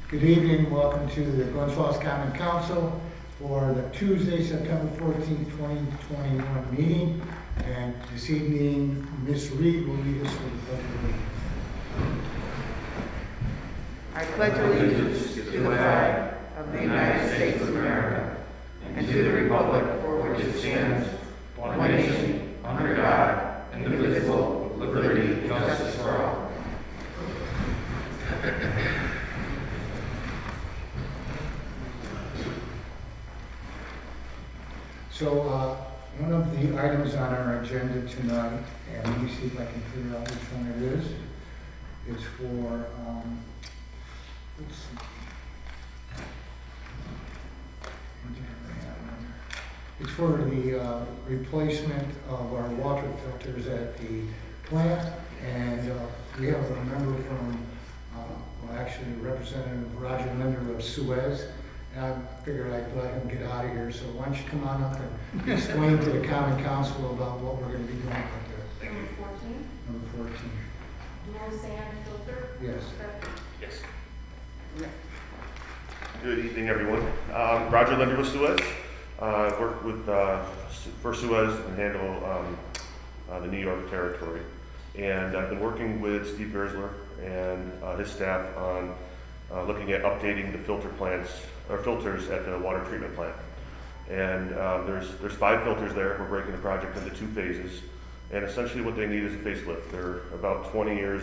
Good evening, welcome to the Glens Common Council for the Tuesday, September 14th, 2021 meeting. And this evening, Ms. Reed will lead us for the Pledge of Allegiance. I pledge allegiance to the flag of the United States of America and to the republic for which it stands, one nation, under God, indivisible, with liberty and justice for all. So one of the items on our agenda tonight, and let me see if I can figure out which one it is. It's for, let's see. It's for the replacement of our water filters at the plant, and we have a member from, well, actually Representative Roger Linder of Suez, and I figured I'd let him get out of here, so why don't you come on up and explain to the Common Council about what we're going to be doing up there. Number 14, Number 14. dual sand filter. Yes. Yes. Good evening, everyone. Roger Linder with Suez. I work with for Suez and handle the New York territory. And I've been working with Steve Gersler and his staff on looking at updating the filters at the water treatment plant. And there's 5 filters there. We're breaking the project into 2 phases. And essentially what they need is a facelift. They're about 20 years.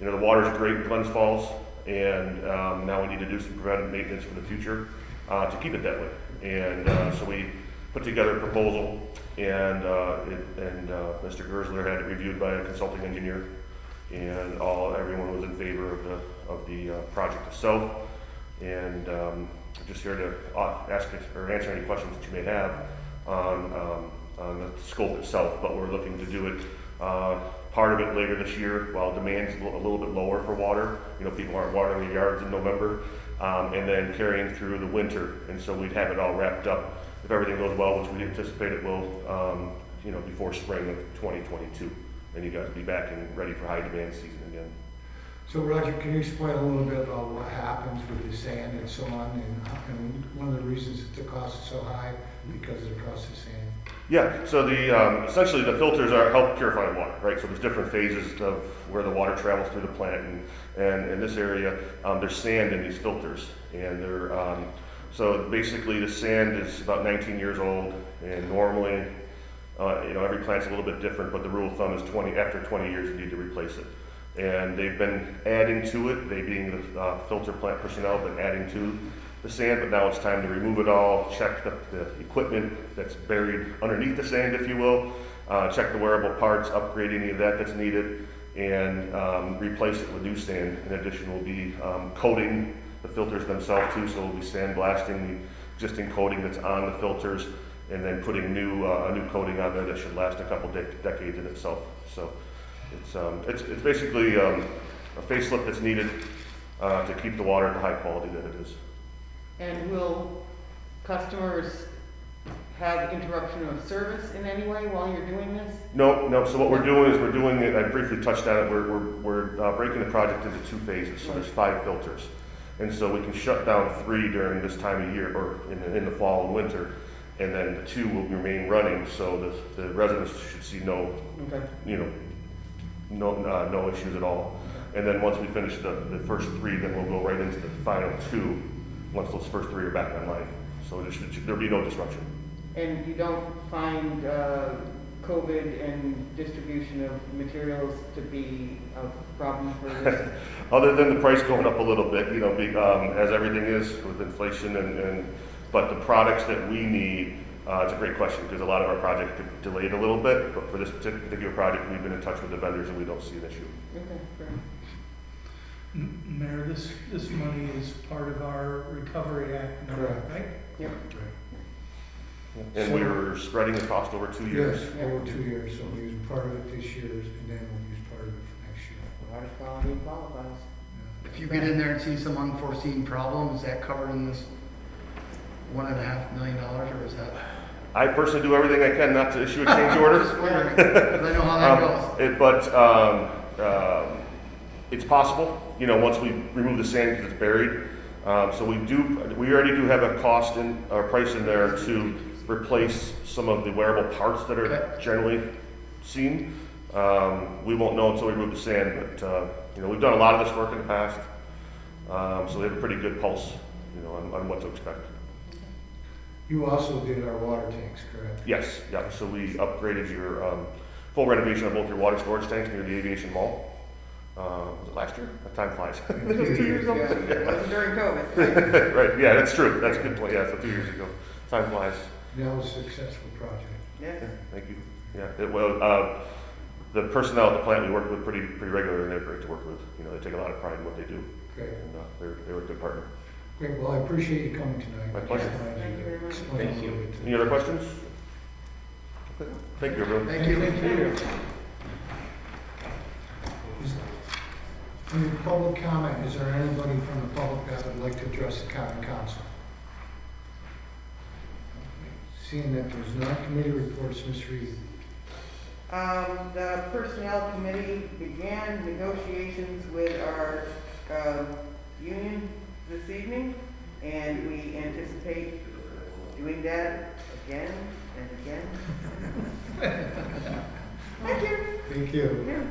The water's great in Glens Falls, and now we need to do some preventive maintenance for the future to keep it that way. And so we put together a proposal, and Mr. Gersler had it reviewed by a consulting engineer, and everyone was in favor of the project itself. And I'm just here to ask or answer any questions that you may have on the scope itself. But we're looking to do it part of it later this year while demand's a little bit lower for water. People aren't watering their yards in November, and then carrying through the winter. And so we'd have it all wrapped up if everything goes well, which we anticipate it will, before spring of 2022. And you guys will be back and ready for high demand season again. So Roger, can you explain a little bit about what happens with the sand and so on, and one of the reasons that the cost is so high because of the cost of sand? Yeah, so essentially the filters help purify the water, right? So there's different phases of where the water travels through the plant, and in this area, there's sand in these filters, and so basically the sand is about 19 years old, and normally, every plant's a little bit different, but the rule of thumb is after 20 years you need to replace it. And they've been adding to it, they being the filter plant personnel, been adding to the sand, but now it's time to remove it all, check the equipment that's buried underneath the sand, if you will, check the wearable parts, upgrade any of that's needed, and replace it with new sand. In addition, we'll be coating the filters themselves too, so we'll be sandblasting the existing coating that's on the filters, and then putting a new coating on there that should last a couple decades in itself. So it's basically a facelift that's needed to keep the water at the high quality that it is. And will customers have interruption of service in any way while you're doing this? No. So what we're doing is I briefly touched on it. We're breaking the project into 2 phases. So there's 5 filters, and so we can shut down 3 during this time of year, or in the fall and winter, and then the 2 will remain running. So the residents should see no issues at all. And then once we finish the first 3, then we'll go right into the final 2. Once those first 3 are back online, so there'll be no disruption. And you don't find COVID and distribution of materials to be a problem for this? Other than the price going up a little bit, as everything is with inflation, but the products that we need, it's a great question, because a lot of our projects get delayed a little bit, but for this particular project, we've been in touch with the vendors and we don't see an issue. Okay, fair. Mayor, this money is part of our Recovery Act, Correct. right? Yep. And we were spreading the cost over 2 years. Yes, over 2 years, so we'll use part of it this year, and then we'll use part of it for next year. Water quality qualifies. If you get in there and see some unforeseen problem, is that covered in this $1.5 million, or is that? I personally do everything I can not to issue a change order. Just wondering, 'cause I know how that goes. It's possible, once we remove the sand because it's buried, So we already do have a cost in, or price in there to replace some of the wearable parts that are generally seen. We won't know until we remove the sand, but, we've done a lot of this work in the past. So we have a pretty good pulse, on what to expect. You also did our water tanks, correct? Yes, yeah, so we upgraded your, full renovation of both your water storage tanks near the Aviation Mall. Was it last year? Time flies. It was 2 years ago. It wasn't during COVID. Right, yeah, that's true. That's a good point. Yeah, so 2 years ago. Time flies. That was a successful project. Yes. Yeah, thank you. Yeah, the personnel at the plant we work with pretty regularly, and they're great to work with. They take a lot of pride in what they do, Great. and they were a good partner. Great, well, I appreciate you coming tonight. My pleasure. Thank you very much. Explain Thank a you. little bit. Any other questions? Okay. Thank you, everyone. Thank you. Thank you. Any public comment? Is there anybody from the public that would like to address the common council? Seeing that there's none, committee reports, Ms. Reed. The Personnel Committee began negotiations with our union this evening, and we anticipate doing that again and again. Thank you. Thank you. Yeah.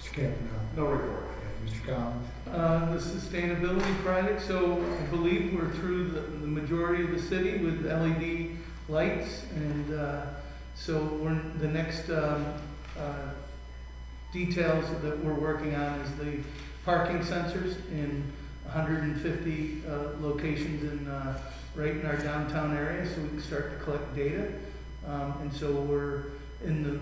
Mr. Campanella. No report. Mr. Collins. The sustainability project, so I believe we're through the majority of the city with LED lights, and so the next details that we're working on is the parking sensors in 150 locations right in our downtown area, so we can start to collect data. And so we're in the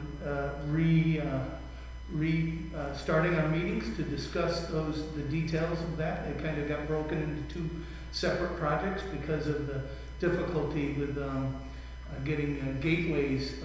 starting our meetings to discuss the details of that. They kind of got broken into two separate projects because of the difficulty with getting gateways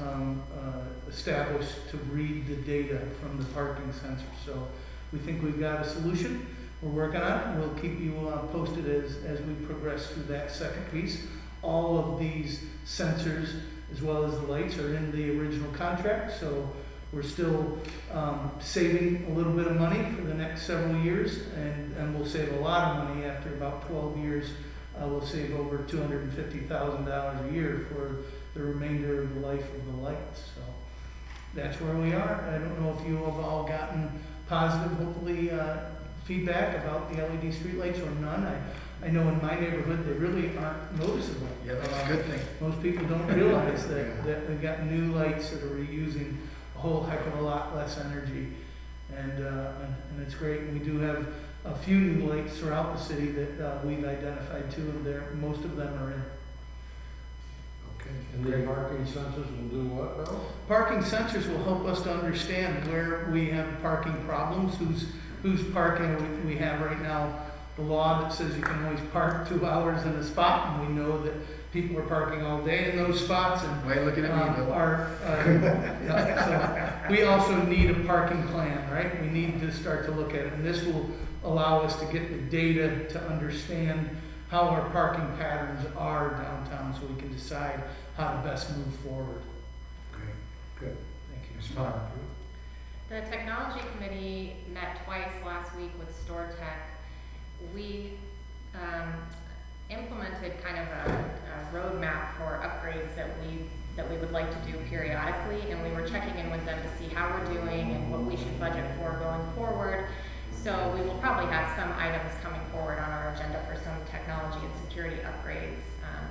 established to read the data from the parking sensor. So we think we've got a solution. We're working on it. We'll keep you posted as we progress through that second piece. All of these sensors, as well as the lights, are in the original contract. So we're still saving a little bit of money for the next several years, and we'll save a lot of money after about 12 years. We'll save over $250,000 a year for the remainder of the life of the lights. So that's where we are. I don't know if you have all gotten positive, hopefully, feedback about the LED streetlights or none. I know in my neighborhood they really aren't noticeable. Yeah, that's a good thing. Most people don't realize that we've got new lights that are reusing a whole heck of a lot less energy, and it's great. And we do have a few new lights throughout the city that we've identified too, and most of them are in. Okay. And the parking sensors will do what, Bill? Parking sensors will help us to understand where we have parking problems, who's parking. We have right now the law that says you can always park 2 hours in a spot, and we know that people are parking all day in those spots. And Why are you looking at me, Bill? So we also need a parking plan, right? We need to start to look at it, and this will allow us to get the data to understand how our parking patterns are downtown, so we can decide how to best move forward. Okay, good. Thank you. Ms. Farmer. The technology committee met twice last week with StoreTech. We implemented kind of a roadmap for upgrades that we would like to do periodically, and we were checking in with them to see how we're doing and what we should budget for going forward. So we will probably have some items coming forward on our agenda for some technology and security upgrades.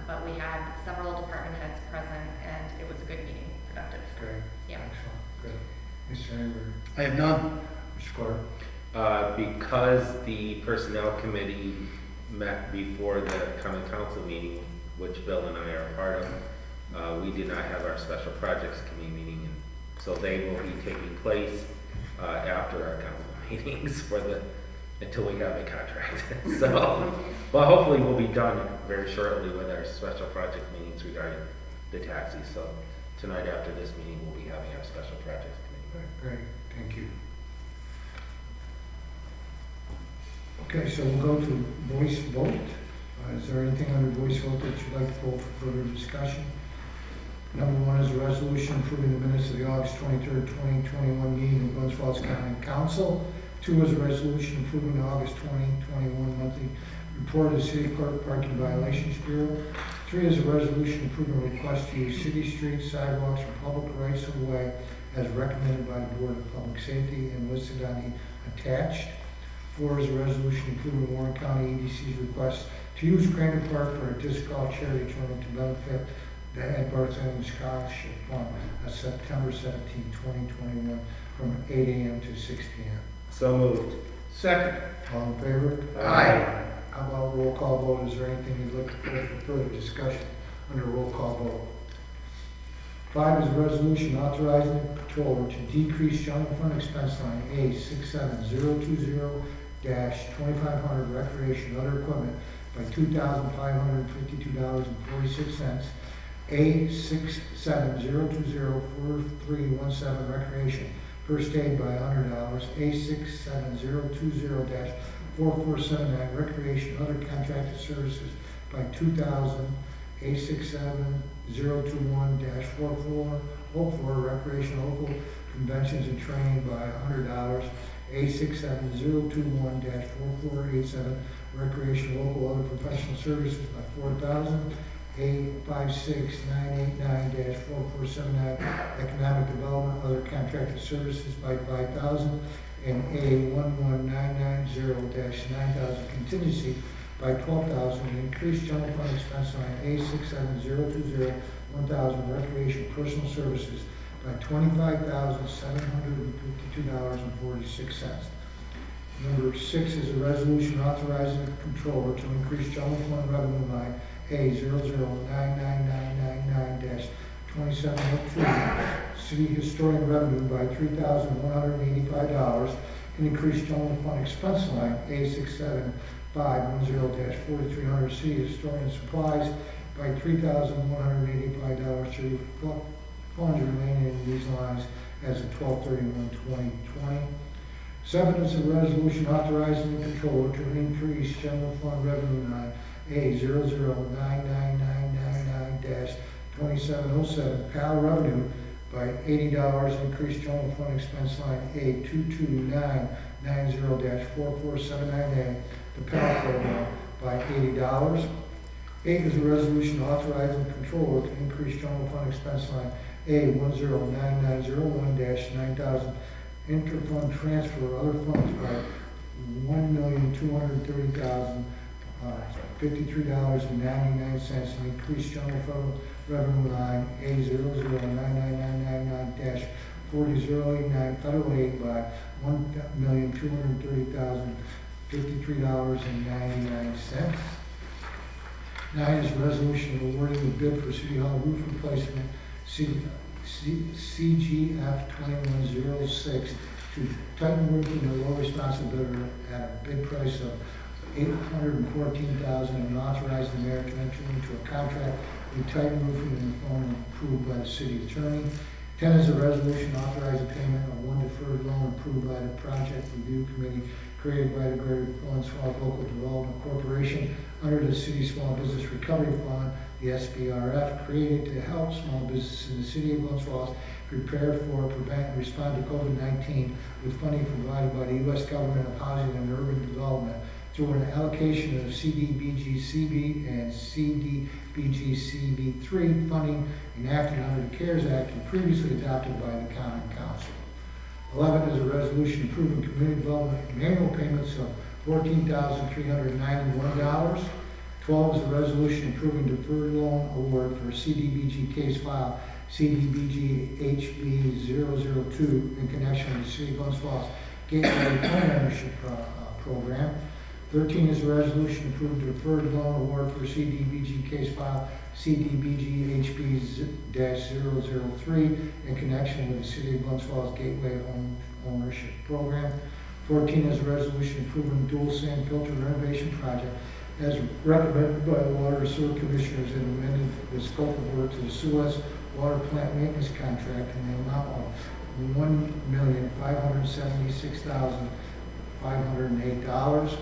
But we had several department heads present, and it was a good meeting, productive. Great. Yeah. Excellent. Good. Mr. Amber. I have none. Mr. Clark. Because the personnel committee met before the common council meeting, which Bill and I are a part of, we did not have our special projects committee meeting, and so they will be taking place after our council meetings until we have a contract. So, but hopefully we'll be done very shortly with our special project meetings regarding the taxis. So tonight after this meeting, we'll be having our special projects committee. Great, thank you. Okay, so we'll go to voice vote. Is there anything under voice vote that you'd like to pull for further discussion? Number one is a resolution approving the minutes of the August 23rd, 2021 meeting of Glens County Council. Two is a resolution approving the August 2021 monthly report of the City Clerk Parking Violations Bureau. 3 is a resolution approving a request to use city streets, sidewalks, or public rights of way as recommended by the Board of Public Safety and listed on the attached. 4 is a resolution approving Warren County EDC's request to use Kramer Park for a disc golf charity tournament to benefit the Ed Bartholomew Scholarship Fund on September 17, 2021, from 8 a.m. to 6 p.m. So moved. Second. All in favor? Aye. How about roll call vote? Is there anything you'd like for further discussion under roll call vote? 5 is a resolution authorizing the controller to decrease general fund expense line A67020-2500 recreation and other equipment by $2,552.46. A670204317 recreation first aid by $100. A67020-4479 recreation and other contracted services by $2,000. A67021-4404 recreation local conventions and training by $100. A67021-4487 recreation local other professional services by $4,000. A56989-4479 economic development other contracted services by $5,000. And A11990-9000 contingency by $12,000, increased general fund expense line A67020-1000 recreation personal services by $25,752.46. Number 6 is a resolution authorizing the controller to increase general fund revenue line A009999-2702 city historian revenue by $3,185 and increase general fund expense line A67510-4300 city historian supplies by $3,185 to reflect funds remaining in these lines as of 12/31/2020. 7 is a resolution authorizing the controller to increase general fund revenue line A009999-2707 PAL revenue by $80, increase general fund expense line A22990-4479A, the PAL program by $80. 8 is a resolution authorizing the controller to increase general fund expense line A1099001-9000 interfund transfer other funds by $1,230,053.99 and increase general fund revenue line A009999-4089 federal aid by $1,230,053.99. 9 is a resolution awarding the bid for City Hall roof replacement CGF 2106 to Titan Roofing, a low responsible bidder at a bid price of $814,000 and authorizing the mayor to enter into a contract with Titan Roofing in the form approved by the city attorney. 10 is a resolution authorizing payment of one deferred loan approved by the Project Review Committee created by the Greater Glens Local Development Corporation under the City Small Business Recovery Fund, the SBRF, created to help small businesses in the city of Glens Falls prepare for, prevent, and respond to COVID-19 with funding provided by the U.S. Government of Housing and Urban Development through an allocation of CDBG-CB and CDBG-CB3 funding enacted under the CARES Act and previously adopted by the Common Council. 11 is a resolution approving community development annual payments of $14,391. 12 is a resolution approving deferred loan award for CDBG case file CDBG HB002 in connection with the City of Glens Falls Gateway Home Ownership Program. 13 is a resolution approving deferred loan award for CDBG case file CDBG HB-003 in connection with the City of Glens Falls Gateway Home Ownership Program. 14 is a resolution approving dual sand filter renovation project as recommended by the Water and Sewer Commissioners and amended the scope of work to the Suez Water Plant Maintenance Contract in the amount of $1,576,508.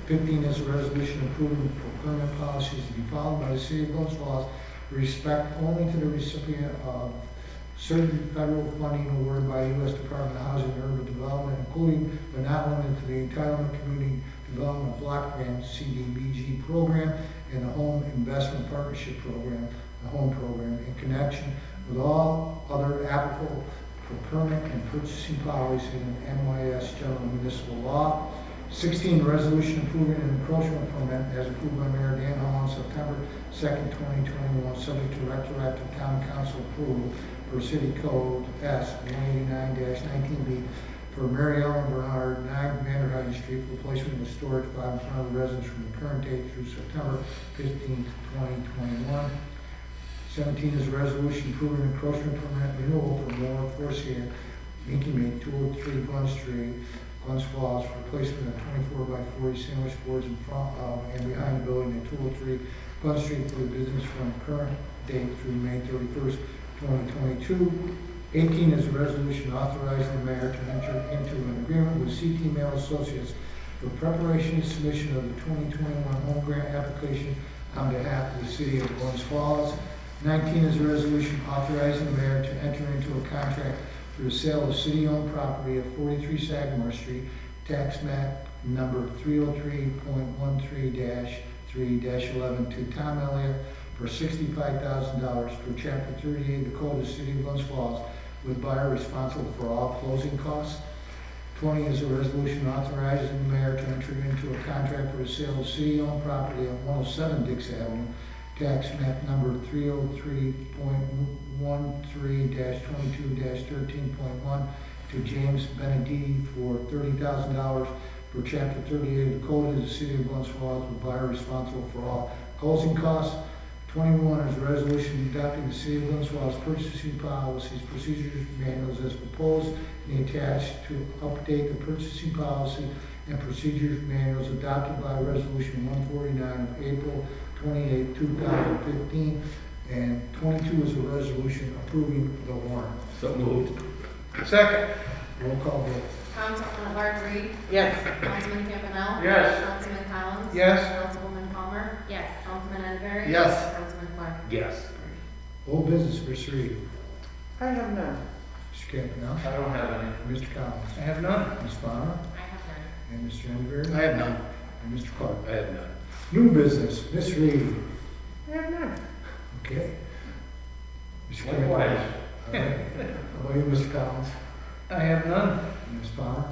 15 is a resolution approving procurement policies to be followed by the City of Glens Falls with respect only to the recipient of certain federal funding awarded by the U.S. Department of Housing and Urban Development, including but not limited to the Entitlement Community Development Block Grant CDBG program and the Home Investment Partnership Program, the HOME program, in connection with all other applicable procurement and purchasing policies in NYS General Municipal Law. 16, resolution approving an encroachment permit as approved by Mayor Dan Hall on September 2nd, 2021, subject to retroactive town council approval for City Code S 189-19B for Mary Ellen Bernard, 9 Vanderheiden Street, replacement of storage by in front of the residence from the current date through September 15th, 2021. 17 is a resolution approving an encroachment permit renewal for Moore Forcier, Inky 203 Glen Street, Glens Falls, replacement of 24 by 40 sandwich boards in front of and behind the building at 203 Glen Street for the business from current date through May 31st, 2022. 18 is a resolution authorizing the mayor to enter into an agreement with CT Mail Associates for preparation and submission of the 2021 home grant application on behalf of the city of Glens Falls. 19 is a resolution authorizing the mayor to enter into a contract for the sale of city-owned property at 43 Sagamore Street, tax map number 303.13-3-11 to Tom Elliott for $65,000 for Chapter 38 of the Code of the City of Glens Falls, with buyer responsible for all closing costs. 20 is a resolution authorizing the mayor to enter into a contract for the sale of city-owned property at 107 Dix Avenue, tax map number 303.13-22-13.1 to James Benedetti for $30,000 for Chapter 38 of the Code of the City of Glens Falls, with buyer responsible for all closing costs. 21 is a resolution adopting the City of Glens Falls purchasing policies, procedures, manuals as proposed and attached to update the purchasing policy and procedures manuals adopted by Resolution 149 of April 28, 2015. And 22 is a resolution approving the warrant. So moved. Second. Roll call vote. Councilman Bart Reed. Yes. Councilman Campanell. Yes. Councilman Collins. Yes. Councilwoman Palmer. Yes. Councilman Asbury. Yes. Councilman Clark. Yes. Old business, Mr. Reed. I have none. Mr. Campanell. I don't have any. Mr. Collins. I have none. Ms. Palmer. I have none. And Mr. Enderberry. I have none. And Mr. Clark. I have none. New business, Ms. Reed. I have none. Okay. Mr. Likewise. All right. How about you, Mr. Collins? I have none. And Ms. Palmer?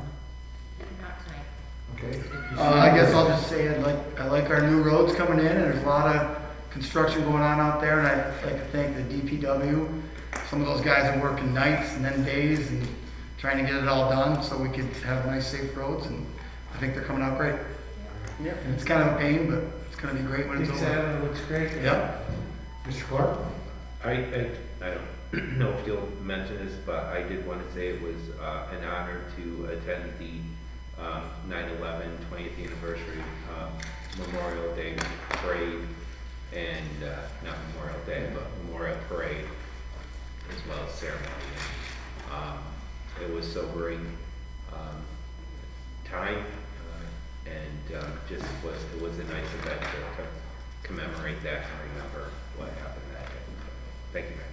Not tonight. Okay. I guess I'll just say I like our new roads coming in, and there's a lot of construction going on out there, and I'd like to thank the DPW. Some of those guys are working nights and then days and trying to get it all done so we could have nice, safe roads, and I think they're coming out great. Yep. And it's kind of a pain, but it's gonna be great when it's Dix over. Avenue looks great. Yep. Mr. Clark? I don't know if you'll mention this, but I did want to say it was an honor to attend the 9/11 20th anniversary Memorial Day parade, and not Memorial Day, but Memorial Parade, as well as ceremony. It was sobering time, and just it was a nice event to commemorate that and remember what happened that day. Thank you, Mayor.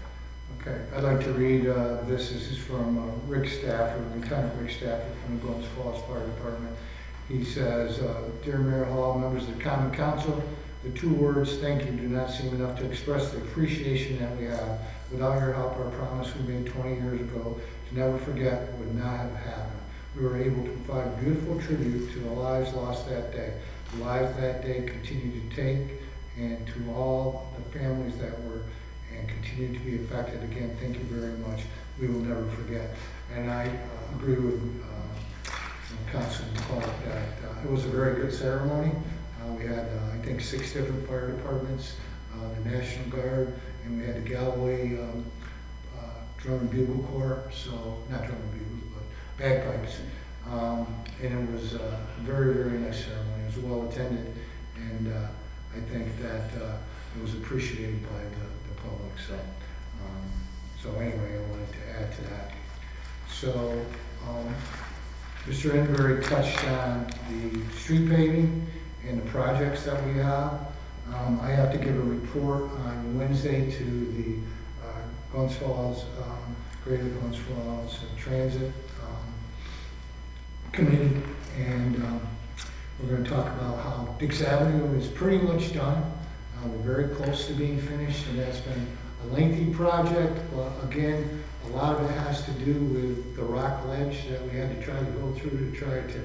Okay, I'd like to read, this is from Rick Stafford, Lieutenant Rick Stafford from the Glens Falls Fire Department. He says, Dear Mayor Hall, members of the Common Council, the 2 words, thank you, do not seem enough to express the appreciation that we have. Without your help, our promise we made 20 years ago to never forget would not have happened. We were able to provide beautiful tribute to the lives lost that day. The lives that day continue to take, and to all the families that were and continue to be affected. Again, thank you very much. We will never forget. And I agree with Councilman Clark that it was a very good ceremony. We had, I think, 6 different fire departments, the National Guard, and we had the Galloway Drum and Bugle Corps, so, not drum and bugles, but bagpipes. And it was a very, very nice ceremony. It was well attended, and I think that it was appreciated by the public. So anyway, I wanted to add to that. So Mr. Enderberry touched on the street paving and the projects that we have. I have to give a report on Wednesday to the Glens Falls, Greater Glens Falls Transit Committee, and We're gonna talk about how Dix Avenue is pretty much done. We're very close to being finished, and that's been a lengthy project, but again, a lot of it has to do with the rock ledge that we had to try to go through to try to,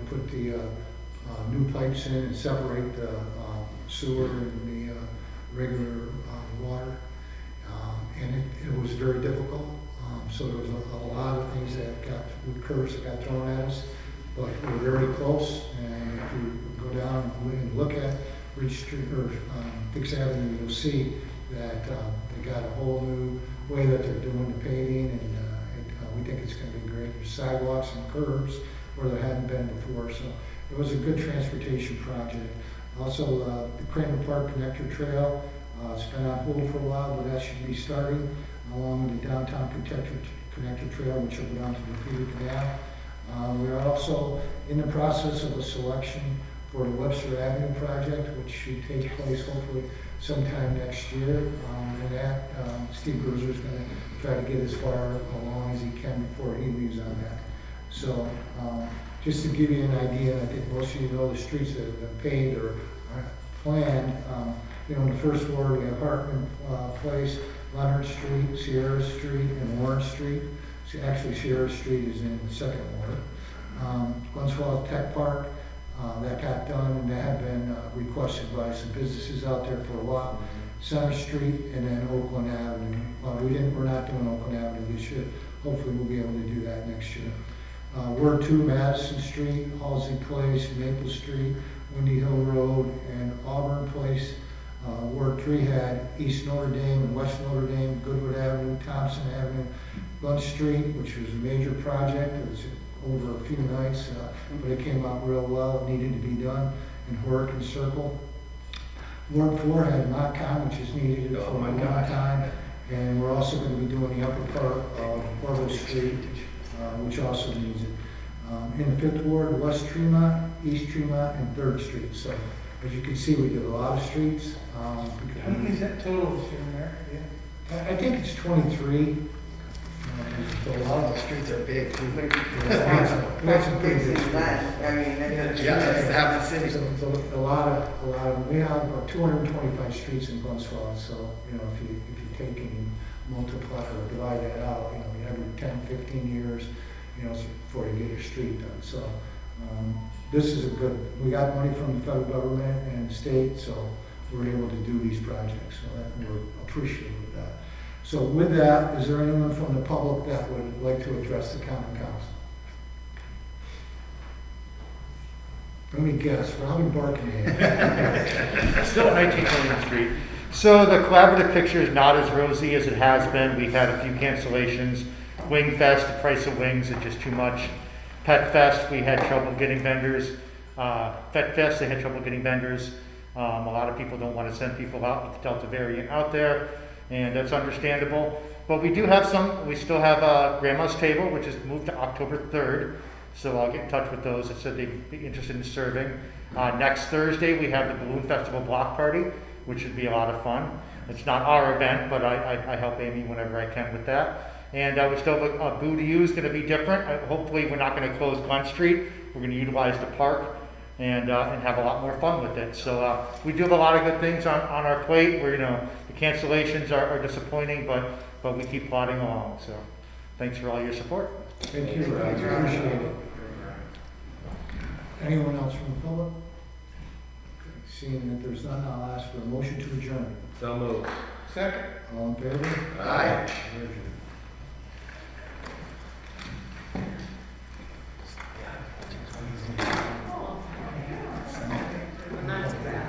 put the new pipes in and separate the sewer and the regular water. And it was very difficult. So there was a lot of things that curves that got thrown at us, but we're very close. And if you go down and look at Ridge Street or Dix Avenue, you'll see that they got a whole new way that they're doing the paving, and we think it's going to be great. There's sidewalks and curbs where there hadn't been before, so it was a good transportation project. Also, the Kramer Park Connector Trail, it's been on hold for a while, but that should be starting, along with the Downtown Connector Trail, which will go down to the Feeder Canal. We are also in the process of a selection for the Webster Avenue project, which should take place hopefully sometime next year. And that, Steve Bruiser is going to try to get as far along as he can before he leaves on that. So, just to give you an idea, I think most of you know the streets that have been paved or planned. In the first ward, we have Hartman Place, Leonard Street, Sierra Street, and Warren Street. So actually, Sierra Street is in the second ward. Glens Tech Park, that got done, and that had been requested by some businesses out there for a while. Center Street, and then Oakland Avenue. We're not doing Oakland Avenue this year. Hopefully, we'll be able to do that next year. Ward 2, Madison Street, Halsey Place, Maple Street, Windy Hill Road, and Auburn Place. Ward 3 had East Notre Dame and West Notre Dame, Goodwood Avenue, Thompson Avenue, Bunch Street, which was a major project. It was over a few nights, but it came out real well. It needed to be done. And Hurricane Circle. Ward 4 had Montcalm, which is needed for a long time. And we're also going to be doing the upper part of Orville Street, which also needs it. In the 5th Ward, West Tremont, East Tremont, and 3rd Street. So, as you can see, we did a lot of streets. How many is that total this year, Mayor? I think it's 23. So a lot of the streets are big too. That's a pretty good street. Half the city. So a lot of, we have about 225 streets in Glens. So, if you take and multiply or divide that out, every 10, 15 years, before you get your street done. So, this is we got money from the federal government and the state, so we're able to do these projects. So that we're appreciative of that. So with that, is there anyone from the public that would like to address the common council? Let me guess, Robin Barkenhead. Still at 19 William Street. So the collaborative picture is not as rosy as it has been. We've had a few cancellations. Wing Fest, the price of wings is just too much. Pet Fest, we had trouble getting vendors. Pet Fest, they had trouble getting vendors. A lot of people don't want to send people out with the Delta variant out there, and that's understandable. But we do have we still have Grandma's Table, which is moved to October 3rd. So I'll get in touch with those that said they'd be interested in serving. Next Thursday, we have the Balloon Festival Block Party, which should be a lot of fun. It's not our event, but I help Amy whenever I can with that. And we still have a Boo to Use, going to be different. Hopefully we're not going to close Glen Street. We're going to utilize the park and have a lot more fun with it. So we do have a lot of good things on our plate where, the cancellations are disappointing, but we keep plodding along. So thanks for all your support. Thank you, Rob. Appreciate it. Anyone else from the public? Seeing that there's none, I'll ask for a motion to adjourn. So moved. Second. All in favor? Aye. Not too bad.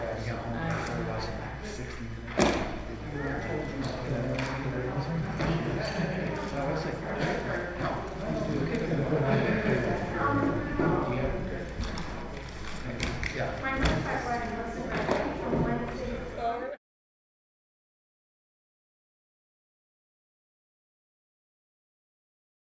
My notes are